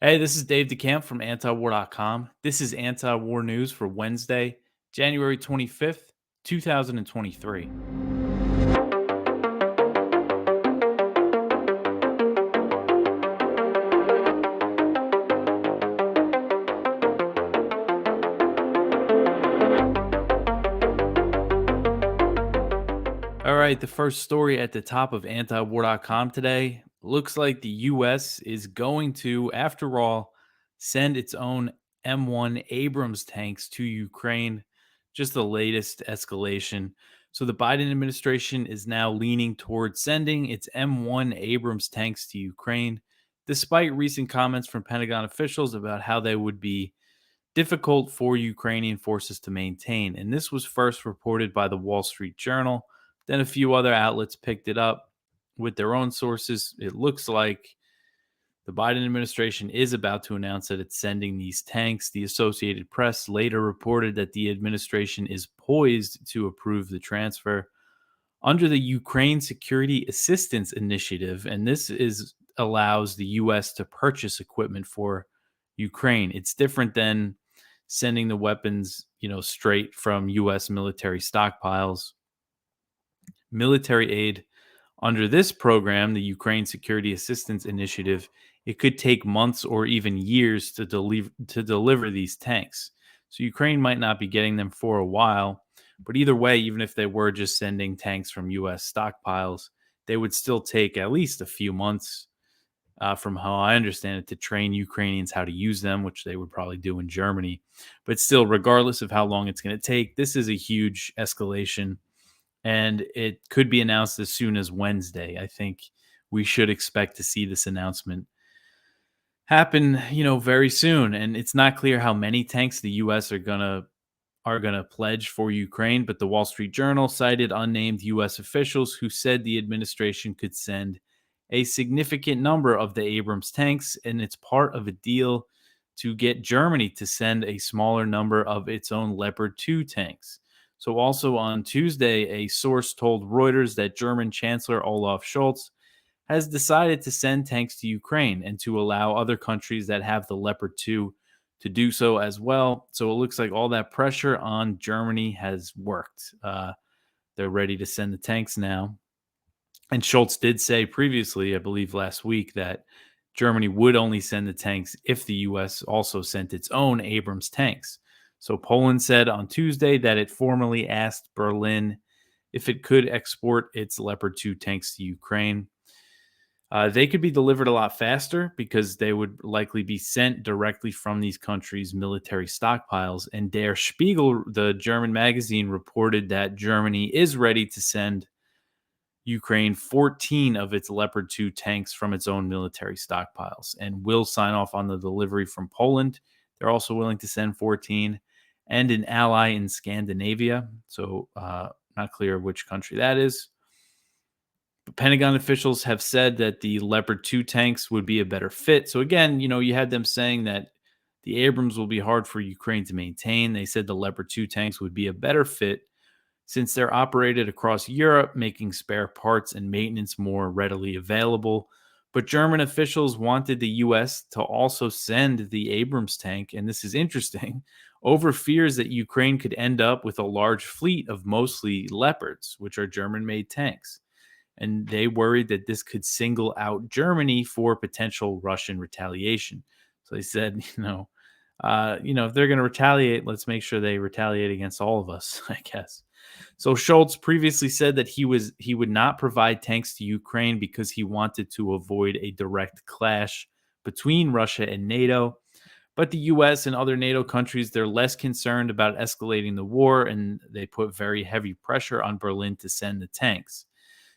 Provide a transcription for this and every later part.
Hey, this is Dave DeCamp from antiwar.com. This is anti-war news for Wednesday, January 25th, 2023. All right, the first story at the top of antiwar.com today looks like the US is going to, after all, send its own M1 Abrams tanks to Ukraine. Just the latest escalation. So the Biden administration is now leaning towards sending its M1 Abrams tanks to Ukraine, despite recent comments from Pentagon officials about how they would be difficult for Ukrainian forces to maintain. And this was first reported by the Wall Street Journal. Then a few other outlets picked it up with their own sources. It looks like the Biden administration is about to announce that it's sending these tanks. The Associated Press later reported that the administration is poised to approve the transfer under the Ukraine Security Assistance Initiative, and this is allows the US to purchase equipment for Ukraine. It's different than sending the weapons, straight from US military stockpiles. Military aid under this program, the Ukraine Security Assistance Initiative, it could take months or even years to deliver these tanks. So Ukraine might not be getting them for a while, but either way, even if they were just sending tanks from US stockpiles, they would still take at least a few months, from how I understand it, to train Ukrainians how to use them, which they would probably do in Germany. But still, regardless of how long it's going to take, this is a huge escalation, and it could be announced as soon as Wednesday. I think we should expect to see this announcement happen, very soon. And it's not clear how many tanks the U.S. are gonna pledge for Ukraine, but the Wall Street Journal cited unnamed U.S. officials who said the administration could send a significant number of the Abrams tanks, and it's part of a deal to get Germany to send a smaller number of its own Leopard 2 tanks. So, also on Tuesday, a source told Reuters that German Chancellor Olaf Scholz has decided to send tanks to Ukraine and to allow other countries that have the Leopard 2 to do so as well. So it looks like all that pressure on Germany has worked. They're ready to send the tanks now. And Schultz did say previously, I believe last week, that Germany would only send the tanks if the US also sent its own Abrams tanks. So Poland said on Tuesday that it formally asked Berlin if it could export its Leopard 2 tanks to Ukraine. They could be delivered a lot faster because they would likely be sent directly from these countries' military stockpiles. And Der Spiegel, the German magazine, reported that Germany is ready to send Ukraine 14 of its Leopard 2 tanks from its own military stockpiles and will sign off on the delivery from Poland. They're also willing to send 14 and an ally in Scandinavia. So, not clear which country that is. But Pentagon officials have said that the Leopard 2 tanks would be a better fit. So again, you had them saying that the Abrams will be hard for Ukraine to maintain. They said the Leopard 2 tanks would be a better fit since they're operated across Europe, making spare parts and maintenance more readily available. But German officials wanted the US to also send the Abrams tank, and this is interesting, over fears that Ukraine could end up with a large fleet of mostly Leopards, which are German made tanks. And they worried that this could single out Germany for potential Russian retaliation. So they said, if they're going to retaliate, let's make sure they retaliate against all of us, I guess. So Schultz previously said that he would not provide tanks to Ukraine because he wanted to avoid a direct clash between Russia and NATO. But the US and other NATO countries, they're less concerned about escalating the war, and they put very heavy pressure on Berlin to send the tanks.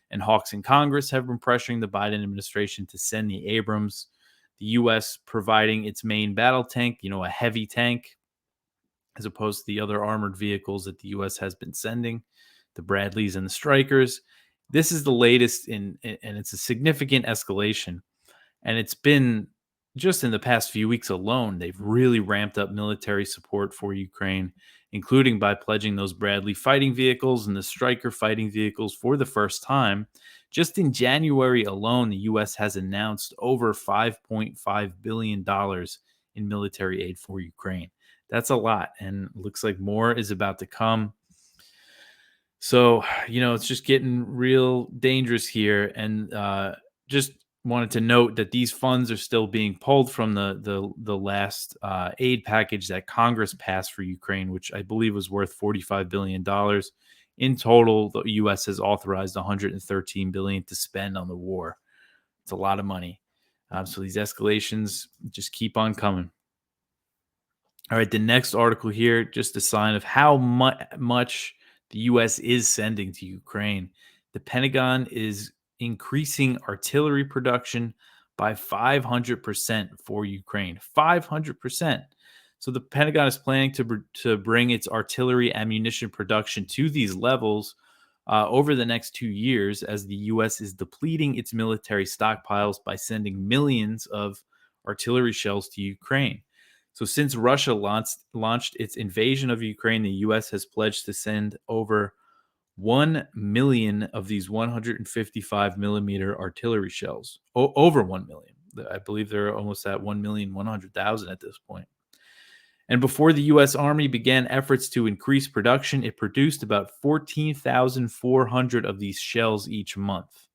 And hawks in Congress have been pressuring the Biden administration to send the Abrams, the U.S. providing its main battle tank, a heavy tank, as opposed to the other armored vehicles that the U.S. has been sending, the Bradleys and the Strykers. This is the latest, and it's a significant escalation. And it's been just in the past few weeks alone, they've really ramped up military support for Ukraine, including by pledging those Bradley fighting vehicles and the Stryker fighting vehicles for the first time, Just in January alone, the U.S. has announced over $5.5 billion in military aid for Ukraine. That's a lot, and looks like more is about to come. So, it's just getting real dangerous here. And just wanted to note that these funds are still being pulled from the last aid package that Congress passed for Ukraine, which I believe was worth $45 billion. In total, the U.S. has authorized $113 billion to spend on the war. It's a lot of money. So these escalations just keep on coming. All right, the next article here, just a sign of how much the U.S. is sending to Ukraine. The Pentagon is increasing artillery production by 500% for Ukraine. 500%. So the Pentagon is planning to bring its artillery ammunition production to these levels over the next 2 years as the U.S. is depleting its military stockpiles by sending millions of artillery shells to Ukraine. So since Russia launched its invasion of Ukraine, the U.S. has pledged to send over 1 million of these 155 millimeter artillery shells. Over 1 million. I believe they're almost at 1,100,000 at this point. And before the U.S. Army began efforts to increase production, it produced about 14,400 of these shells each month.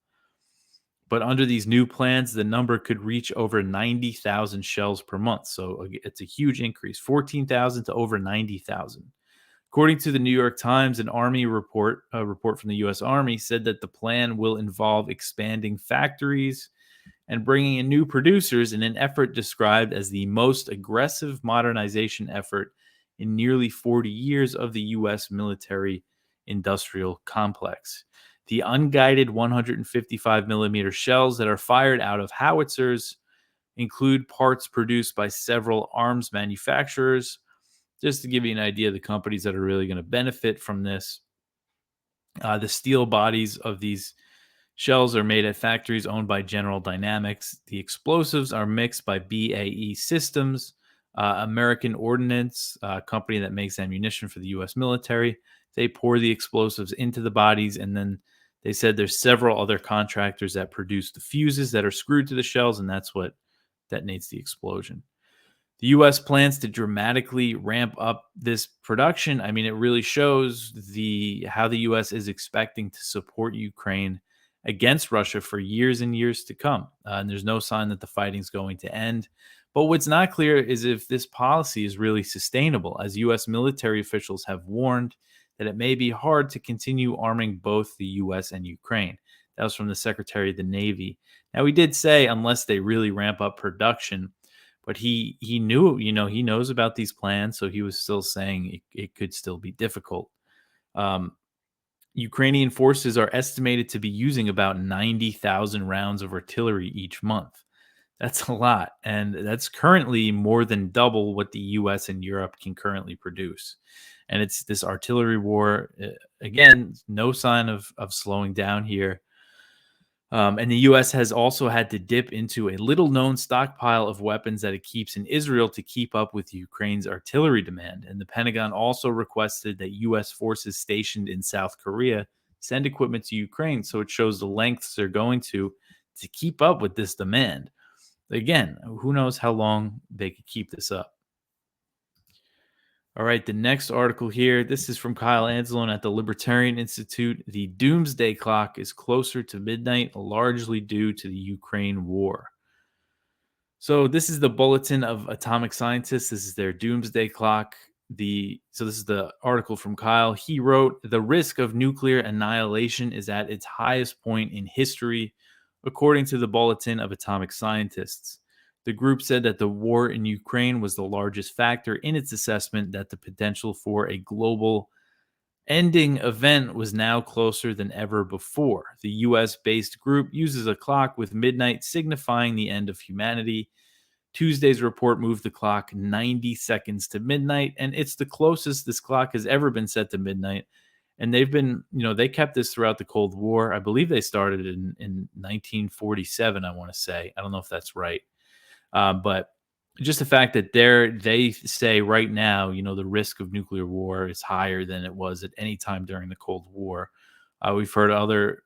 But under these new plans, the number could reach over 90,000 shells per month. So it's a huge increase, 14,000 to over 90,000. According to the New York Times, an Army report, a report from the U.S. Army, said that the plan will involve expanding factories and bringing in new producers in an effort described as the most aggressive modernization effort in nearly 40 years of the U.S. military industrial complex. The unguided 155 millimeter shells that are fired out of howitzers include parts produced by several arms manufacturers. Just to give you an idea of the companies that are really going to benefit from this, the steel bodies of these shells are made at factories owned by General Dynamics. The explosives are mixed by BAE Systems, American Ordnance, a company that makes ammunition for the U.S. military. They pour the explosives into the bodies, and then they said there's several other contractors that produce the fuses that are screwed to the shells, and that's what detonates the explosion. The U.S. plans to dramatically ramp up this production. I mean, it really shows how the U.S. is expecting to support Ukraine against Russia for years and years to come. And there's no sign that the fighting's going to end. But what's not clear is if this policy is really sustainable, as U.S. military officials have warned that it may be hard to continue arming both the U.S. and Ukraine. That was from the Secretary of the Navy. Now, he did say unless they really ramp up production, but he knew, he knows about these plans, so he was still saying it could still be difficult. Ukrainian forces are estimated to be using about 90,000 rounds of artillery each month. That's a lot, and that's currently more than double what the U.S. and Europe can currently produce. And it's this artillery war, again, no sign of slowing down here. And the U.S. has also had to dip into a little-known stockpile of weapons that it keeps in Israel to keep up with Ukraine's artillery demand. And the Pentagon also requested that U.S. forces stationed in South Korea send equipment to Ukraine, so it shows the lengths they're going to keep up with this demand. Again, who knows how long they could keep this up. All right, the next article here. This is from Kyle Anzalone at the Libertarian Institute. The Doomsday Clock is closer to midnight, largely due to the Ukraine war. So this is the Bulletin of Atomic Scientists. This is their Doomsday Clock. So this is the article from Kyle. He wrote, "The risk of nuclear annihilation is at its highest point in history, according to the Bulletin of Atomic Scientists. The group said that the war in Ukraine was the largest factor in its assessment that the potential for a global ending event was now closer than ever before. The US-based group uses a clock with midnight signifying the end of humanity. Tuesday's report moved the clock 90 seconds to midnight, and it's the closest this clock has ever been set to midnight. And they've been, they kept this throughout the Cold War. I believe they started in 1947, I want to say. I don't know if that's right. But just the fact that they say right now, the risk of nuclear war is higher than it was at any time during the Cold War. We've heard other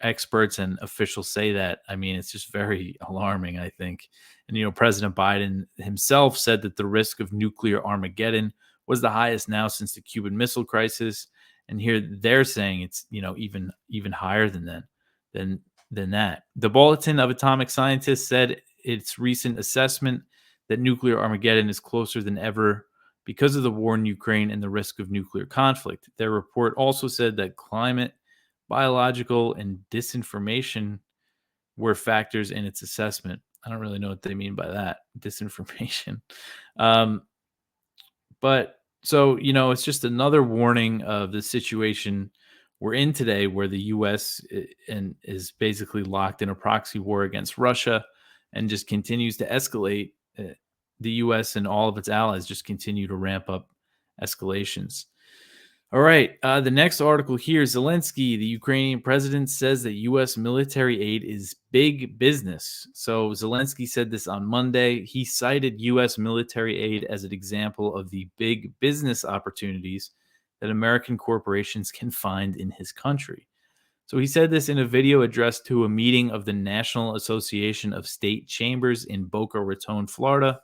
experts and officials say that, I mean, it's just very alarming, I think. And, President Biden himself said that the risk of nuclear Armageddon was the highest now since the Cuban Missile Crisis. And here they're saying it's, even higher than than that. The Bulletin of Atomic Scientists said its recent assessment that nuclear Armageddon is closer than ever because of the war in Ukraine and the risk of nuclear conflict. Their report also said that climate, biological, and disinformation were factors in its assessment. I don't really know what they mean by that, disinformation. Um, but so, it's just another warning of the situation we're in today, where the U.S. And is basically locked in a proxy war against Russia and just continues to escalate. The U.S. and all of its allies just continue to ramp up escalations. All right. The next article here, Zelensky, the Ukrainian president, says that U.S. military aid is big business. So Zelensky said this on Monday. He cited U.S. military aid as an example of the big business opportunities that American corporations can find in his country. So he said this in a video addressed to a meeting of the National Association of State Chambers in Boca Raton, Florida.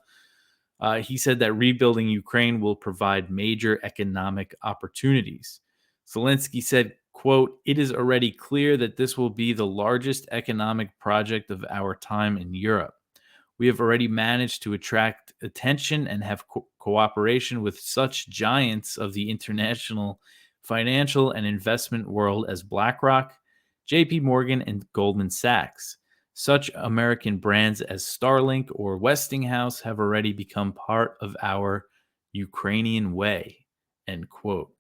He said that rebuilding Ukraine will provide major economic opportunities. Zelensky said, quote, "It is already clear that this will be the largest economic project of our time in Europe. We have already managed to attract attention and have cooperation with such giants of the international financial and investment world as BlackRock, JP Morgan, and Goldman Sachs. Such American brands as Starlink or Westinghouse have already become part of our Ukrainian way," end quote.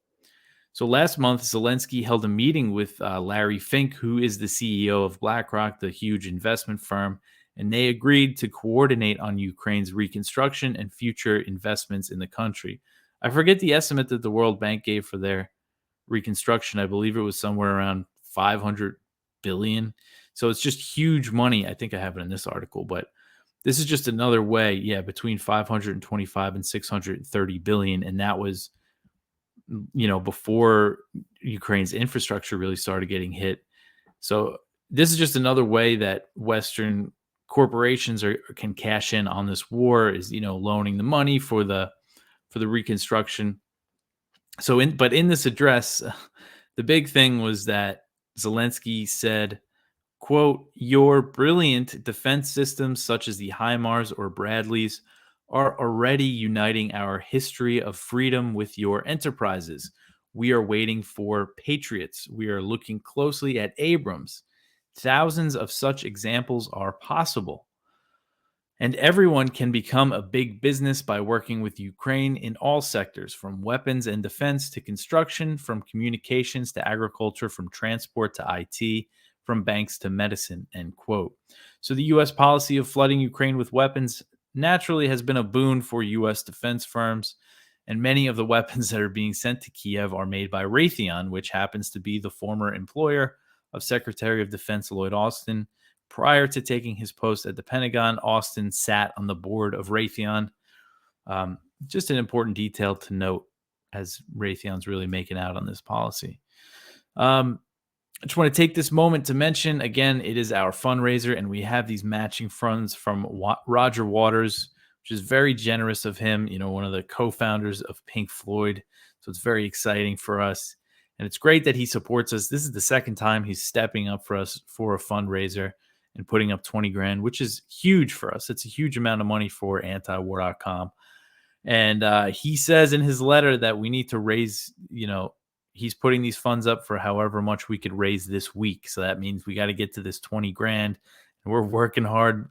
So last month, Zelensky held a meeting with Larry Fink, who is the CEO of BlackRock, the huge investment firm, and they agreed to coordinate on Ukraine's reconstruction and future investments in the country. I forget the estimate that the World Bank gave for their reconstruction. I believe it was somewhere around 500 billion. So it's just huge money. I think I have it in this article, but this is just another way, between 525 and 630 billion. And that was, before Ukraine's infrastructure really started getting hit. So this is just another way that Western corporations can cash in on this war, is, loaning the money for the reconstruction. So in this address, the big thing was that Zelensky said, quote, "Your brilliant defense systems such as the HIMARS or Bradleys are already uniting our history of freedom with your enterprises. We are waiting for Patriots. We are looking closely at Abrams. Thousands of such examples are possible. And everyone can become a big business by working with Ukraine in all sectors, from weapons and defense to construction, from communications to agriculture, from transport to IT, from banks to medicine," end quote. So the U.S. policy of flooding Ukraine with weapons naturally has been a boon for U.S. defense firms, and many of the weapons that are being sent to Kiev are made by Raytheon, which happens to be the former employer of Secretary of Defense Lloyd Austin. Prior to taking his post at the Pentagon, Austin sat on the board of Raytheon. Just an important detail to note, as Raytheon's really making out on this policy. I just want to take this moment to mention, again, it is our fundraiser, and we have these matching funds from Roger Waters, which is very generous of him, one of the co-founders of Pink Floyd. So it's very exciting for us. And it's great that he supports us. This is the second time he's stepping up for us for a fundraiser and putting up 20 grand, which is huge for us. It's a huge amount of money for antiwar.com. And he says in his letter that we need to raise, he's putting these funds up for however much we could raise this week. So that means we got to get to this 20 grand. And we're working hard.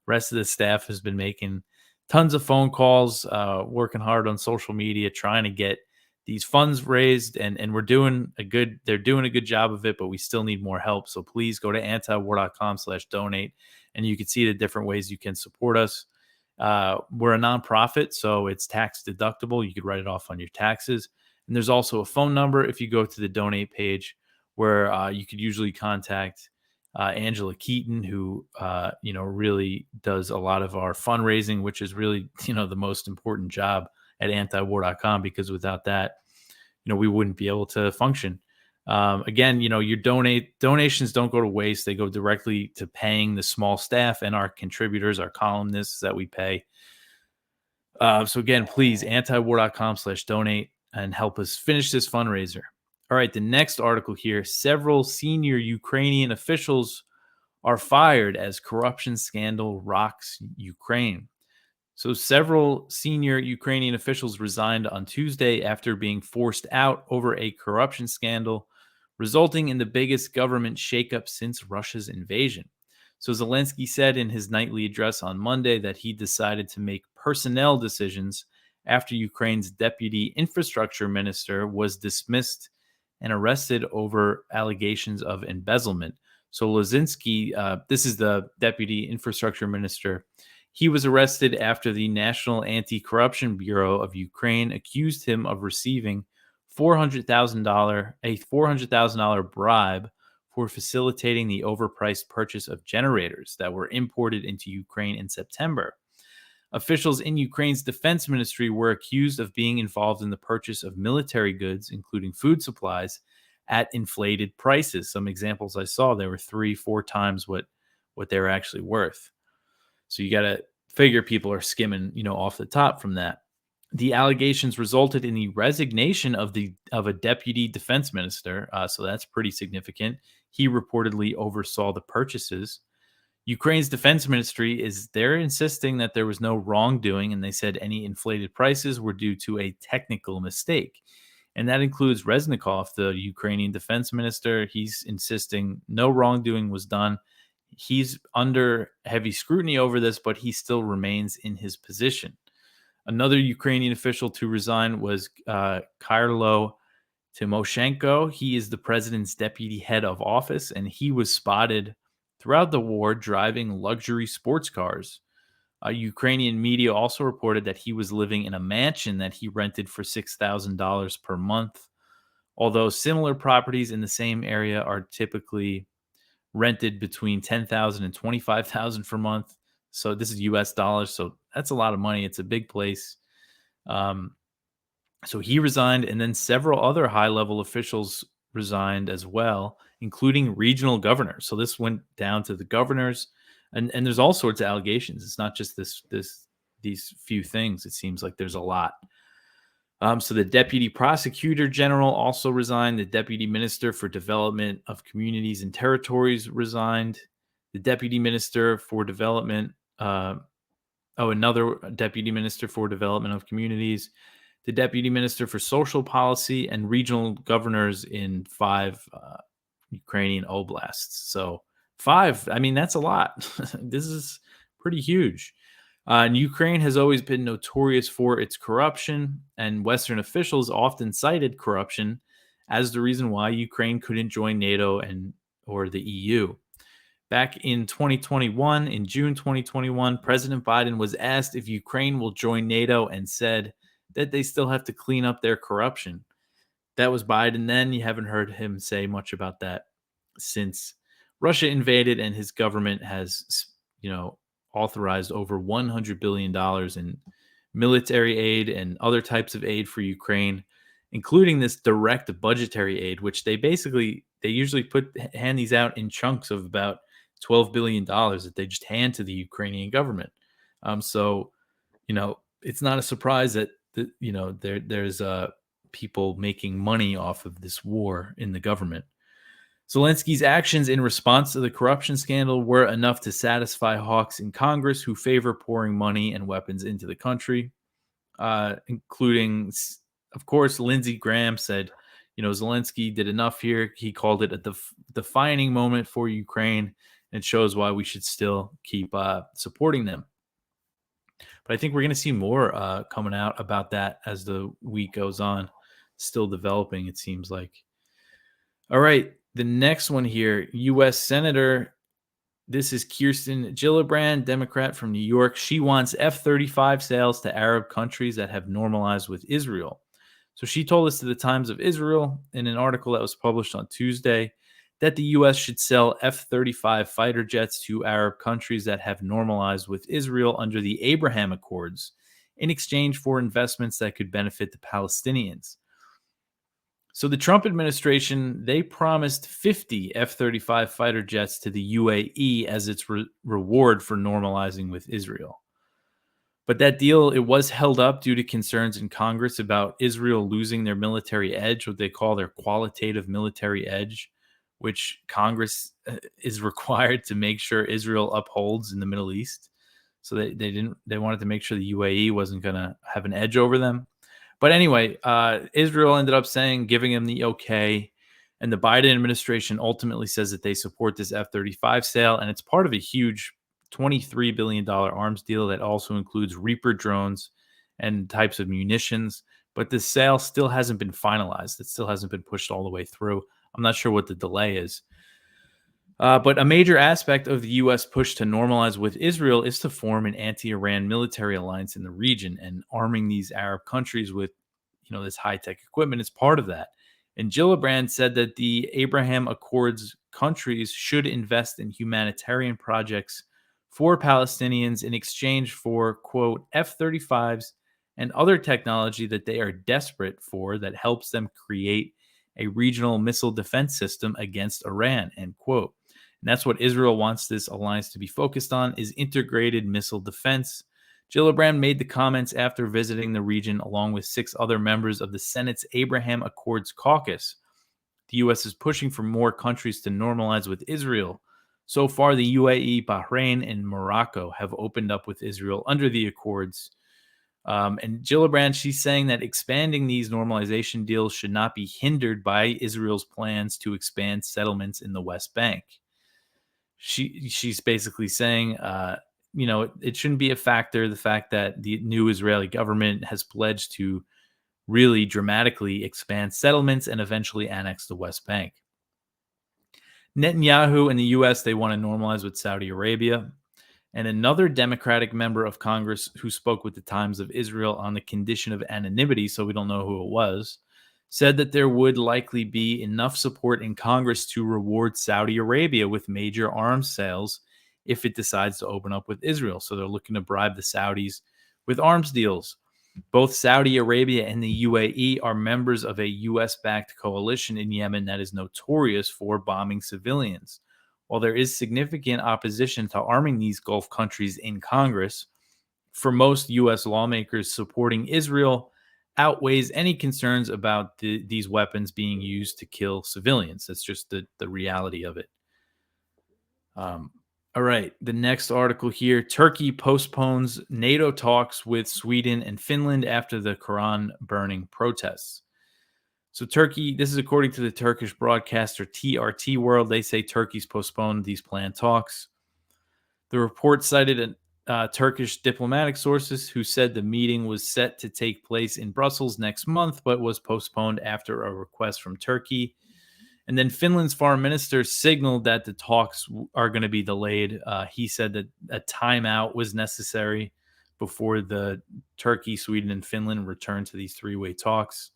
Rest of the staff has been making tons of phone calls, working hard on social media, trying to get these funds raised, and they're doing a good job of it, but we still need more help. So please go to antiwar.com/donate, and you can see the different ways you can support us. We're a nonprofit, so it's tax deductible. You could write it off on your taxes. And there's also a phone number if you go to the donate page, where you could usually contact Angela Keaton, who really does a lot of our fundraising, which is really the most important job at antiwar.com, because without that, we wouldn't be able to function. Again, your donations don't go to waste. They go directly to paying the small staff and our contributors, our columnists that we pay. So again, please, antiwar.com/donate and help us finish this fundraiser. All right, the next article here, several senior Ukrainian officials are fired as corruption scandal rocks Ukraine. So several senior Ukrainian officials resigned on Tuesday after being forced out over a corruption scandal, resulting in the biggest government shakeup since Russia's invasion. So Zelensky said in his nightly address on Monday that he decided to make personnel decisions after Ukraine's deputy infrastructure minister was dismissed and arrested over allegations of embezzlement. So Zelensky, this is the deputy infrastructure minister. He was arrested after the National Anti-Corruption Bureau of Ukraine accused him of receiving $400,000 bribe for facilitating the overpriced purchase of generators that were imported into Ukraine in September. Officials in Ukraine's defense ministry were accused of being involved in the purchase of military goods, including food supplies, at inflated prices. Some examples I saw, they were 3-4 times what they were actually worth. So you got to figure people are skimming, off the top from that. The allegations resulted in the resignation of a deputy defense minister. So that's pretty significant. He reportedly oversaw the purchases. Ukraine's defense ministry they're insisting that there was no wrongdoing, and they said any inflated prices were due to a technical mistake. And that includes Reznikov, the Ukrainian defense minister. He's insisting no wrongdoing was done. He's under heavy scrutiny over this, but he still remains in his position. Another Ukrainian official to resign was Kyrylo Tymoshenko. He is the president's deputy head of office, and he was spotted throughout the war driving luxury sports cars. Ukrainian media also reported that he was living in a mansion that he rented for $6,000 per month, although similar properties in the same area are typically rented between $10,000 and $25,000 per month. So this is US dollars. So that's a lot of money. It's a big place. So he resigned, and then several other high-level officials resigned as well, including regional governors. So this went down to the governors, and there's all sorts of allegations. It's not just these few things. It seems like there's a lot. So the deputy prosecutor general also resigned. The deputy minister for development of communities and territories resigned. The deputy minister for development, another deputy minister for development of communities, the deputy minister for social policy, and regional governors in 5 Ukrainian oblasts. So 5, I mean, that's a lot. This is pretty huge. And Ukraine has always been notorious for its corruption, and Western officials often cited corruption as the reason why Ukraine couldn't join NATO or the EU. Back in 2021, in June 2021, President Biden was asked if Ukraine will join NATO and said that they still have to clean up their corruption. That was Biden then. You haven't heard him say much about that since Russia invaded, and his government has, authorized over $100 billion in military aid and other types of aid for Ukraine, including this direct budgetary aid, which they usually hand these out in chunks of about $12 billion that they just hand to the Ukrainian government. So, it's not a surprise that there's people making money off of this war in the government. Zelensky's actions in response to the corruption scandal were enough to satisfy hawks in Congress who favor pouring money and weapons into the country, including, of course, Lindsey Graham said, Zelensky did enough here. He called it a defining moment for Ukraine, and it shows why we should still keep supporting them. But I think we're going to see more coming out about that as the week goes on. Still developing, it seems like. All right. The next one here, U.S. Senator, this is Kirsten Gillibrand, Democrat from New York. She wants F-35 sales to Arab countries that have normalized with Israel. So she told us to the Times of Israel in an article that was published on Tuesday that the U.S. should sell F-35 fighter jets to Arab countries that have normalized with Israel under the Abraham Accords in exchange for investments that could benefit the Palestinians. So the Trump administration, they promised 50 F-35 fighter jets to the UAE as its reward for normalizing with Israel. But that deal, it was held up due to concerns in Congress about Israel losing their military edge, what they call their qualitative military edge, which Congress is required to make sure Israel upholds in the Middle East. So they wanted to make sure the UAE wasn't going to have an edge over them. But anyway, Israel ended up giving him the okay. And the Biden administration ultimately says that they support this F-35 sale. And it's part of a huge $23 billion arms deal that also includes Reaper drones and types of munitions. But the sale still hasn't been finalized. It still hasn't been pushed all the way through. I'm not sure what the delay is. But a major aspect of the U.S. push to normalize with Israel is to form an anti-Iran military alliance in the region, and arming these Arab countries with, this high-tech equipment is part of that. And Gillibrand said that the Abraham Accords countries should invest in humanitarian projects for Palestinians in exchange for, quote, F-35s and other technology that they are desperate for that helps them create a regional missile defense system against Iran, end quote. And that's what Israel wants this alliance to be focused on, is integrated missile defense. Gillibrand made the comments after visiting the region along with 6 other members of the Senate's Abraham Accords caucus. The U.S. is pushing for more countries to normalize with Israel. So far, the UAE, Bahrain, and Morocco have opened up with Israel under the Accords. And Gillibrand, she's saying that expanding these normalization deals should not be hindered by Israel's plans to expand settlements in the West Bank. She's basically saying, it shouldn't be a factor, the fact that the new Israeli government has pledged to really dramatically expand settlements and eventually annex the West Bank. Netanyahu and the U.S., they want to normalize with Saudi Arabia. And another Democratic member of Congress who spoke with the Times of Israel on the condition of anonymity, so we don't know who it was, said that there would likely be enough support in Congress to reward Saudi Arabia with major arms sales if it decides to open up with Israel. So they're looking to bribe the Saudis with arms deals. Both Saudi Arabia and the UAE are members of a U.S.-backed coalition in Yemen that is notorious for bombing civilians. While there is significant opposition to arming these Gulf countries in Congress, for most U.S. lawmakers, supporting Israel outweighs any concerns about these weapons being used to kill civilians. That's just the reality of it. All right, the next article here. Turkey postpones NATO talks with Sweden and Finland after the Quran burning protests. So Turkey, this is according to the Turkish broadcaster TRT World. They say Turkey's postponed these planned talks. The report cited Turkish diplomatic sources who said the meeting was set to take place in Brussels next month, but was postponed after a request from Turkey. And then Finland's foreign minister signaled that the talks are going to be delayed. He said that a timeout was necessary before the Turkey, Sweden, and Finland return to these 3-way talks.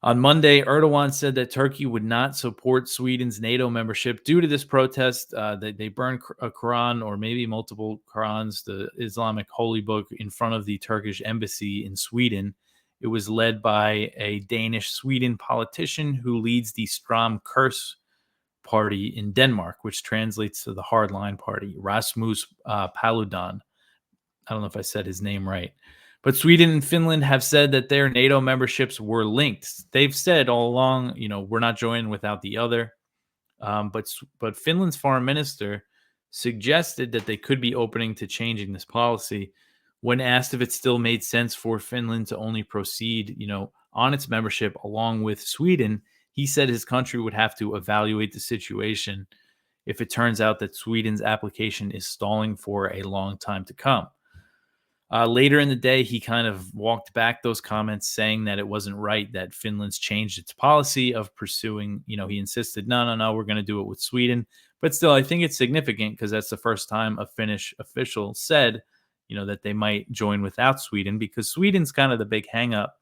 On Monday, Erdogan said that Turkey would not support Sweden's NATO membership due to this protest. They burned a Quran, or maybe multiple Qurans, the Islamic holy book, in front of the Turkish embassy in Sweden. It was led by a Danish-Sweden politician who leads the Stram Kurs party in Denmark, which translates to the Hardline Party, Rasmus Paludan. I don't know if I said his name right. But Sweden and Finland have said that their NATO memberships were linked. They've said all along, we're not joining without the other. But Finland's foreign minister suggested that they could be opening to changing this policy. When asked if it still made sense for Finland to only proceed, on its membership along with Sweden, he said his country would have to evaluate the situation if it turns out that Sweden's application is stalling for a long time to come. Later in the day, he kind of walked back those comments, saying that it wasn't right that Finland's changed its policy of pursuing, he insisted, no, we're going to do it with Sweden. But still, I think it's significant because that's the first time a Finnish official said, that they might join without Sweden, because Sweden's kind of the big hang up.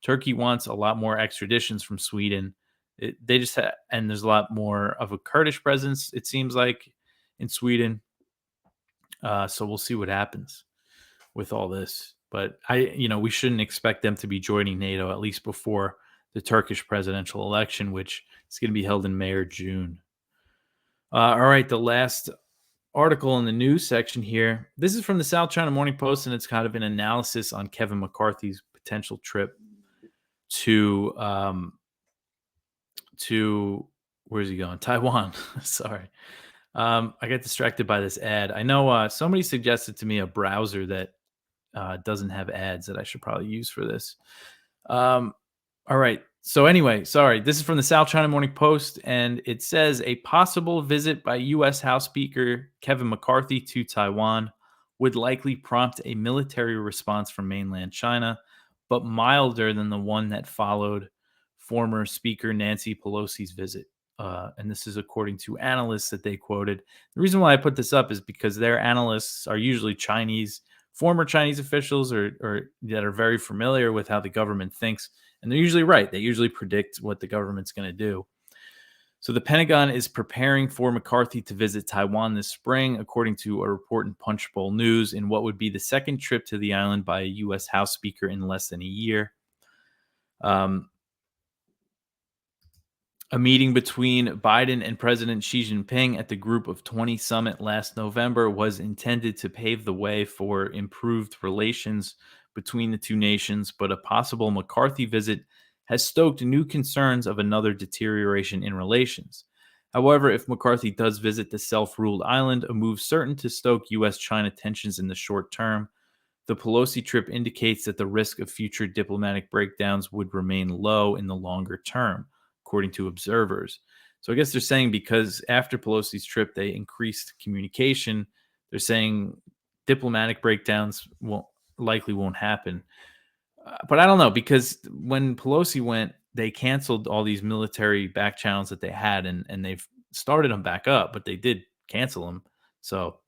Turkey wants a lot more extraditions from Sweden. And there's a lot more of a Kurdish presence, it seems like, in Sweden. So we'll see what happens with all this. But we shouldn't expect them to be joining NATO, at least before the Turkish presidential election, which is going to be held in May or June. All right, the last article in the news section here. This is from the South China Morning Post, and it's kind of an analysis on Kevin McCarthy's potential trip to where's he going? Taiwan. Sorry. I got distracted by this ad. I know somebody suggested to me a browser that doesn't have ads that I should probably use for this. All right. So anyway, sorry. This is from the South China Morning Post, and it says a possible visit by U.S. House Speaker Kevin McCarthy to Taiwan would likely prompt a military response from mainland China, but milder than the one that followed former Speaker Nancy Pelosi's visit. And this is according to analysts that they quoted. The reason why I put this up is because their analysts are usually former Chinese officials or that are very familiar with how the government thinks. And they're usually right. They usually predict what the government's going to do. So the Pentagon is preparing for McCarthy to visit Taiwan this spring, according to a report in Punchbowl News, in what would be the second trip to the island by a U.S. House Speaker in less than a year. A meeting between Biden and President Xi Jinping at the Group of 20 summit last November was intended to pave the way for improved relations between the two nations, but a possible McCarthy visit has stoked new concerns of another deterioration in relations. However, if McCarthy does visit the self-ruled island, a move certain to stoke U.S.-China tensions in the short term, the Pelosi trip indicates that the risk of future diplomatic breakdowns would remain low in the longer term, according to observers. So I guess they're saying because after Pelosi's trip, they increased communication. They're saying diplomatic breakdowns likely won't happen. But I don't know, because when Pelosi went, they canceled all these military back channels that they had, and they've started them back up, but they did cancel them. So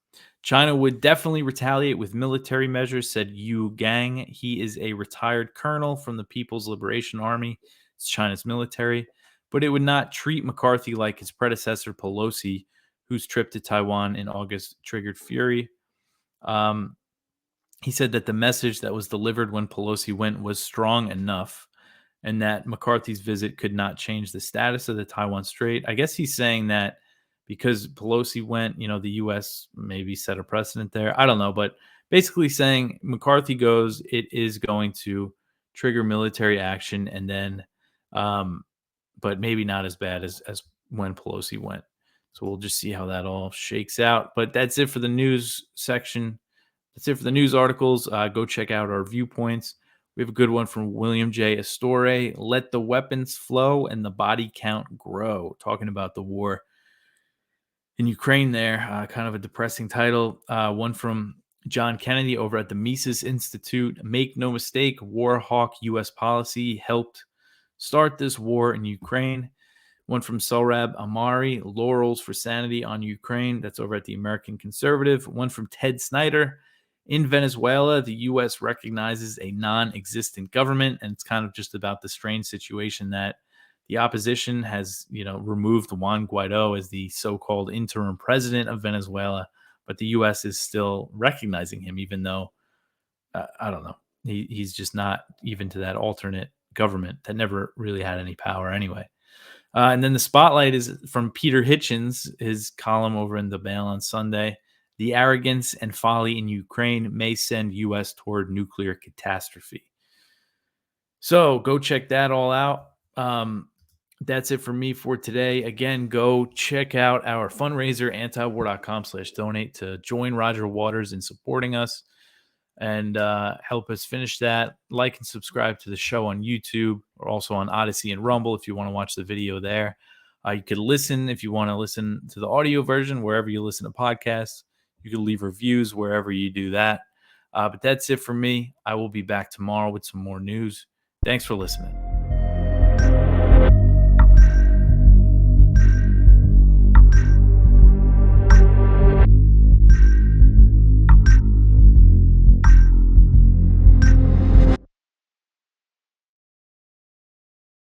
China would definitely retaliate with military measures, said Yu Gang. He is a retired colonel from the People's Liberation Army. It's China's military. But it would not treat McCarthy like his predecessor, Pelosi, whose trip to Taiwan in August triggered fury. He said that the message that was delivered when Pelosi went was strong enough, and that McCarthy's visit could not change the status of the Taiwan Strait. I guess he's saying that because Pelosi went, the U.S. maybe set a precedent there. I don't know, but basically saying McCarthy goes, it is going to trigger military action, and then but maybe not as bad as when Pelosi went. So we'll just see how that all shakes out. But that's it for the news section. That's it for the news articles. Go check out our Viewpoints. We have a good one from William J. Astore. Let the weapons flow and the body count grow. Talking about the war in Ukraine there. Kind of a depressing title. One from John Kennedy over at the Mises Institute. Make no mistake, war hawk U.S. policy helped start this war in Ukraine. One from Sohrab Amari, Laurels for Sanity on Ukraine. That's over at the American Conservative. One from Ted Snyder. In Venezuela, the U.S. recognizes a non-existent government, and it's kind of just about the strange situation that the opposition has, removed Juan Guaido as the so-called interim president of Venezuela, but the U.S. is still recognizing him, even though, I don't know, he's just not even to that alternate government that never really had any power anyway. And then the spotlight is from Peter Hitchens, his column over in The Mail on Sunday. The arrogance and folly in Ukraine may send U.S. toward nuclear catastrophe. So go check that all out. That's it for me for today. Again, go check out our fundraiser, antiwar.com/donate, to join Roger Waters in supporting us and help us finish that. Like and subscribe to the show on YouTube, or also on Odyssey and Rumble if you want to watch the video there. You could listen if you want to listen to the audio version wherever you listen to podcasts. You can leave reviews wherever you do that. But that's it for me. I will be back tomorrow with some more news. Thanks for listening.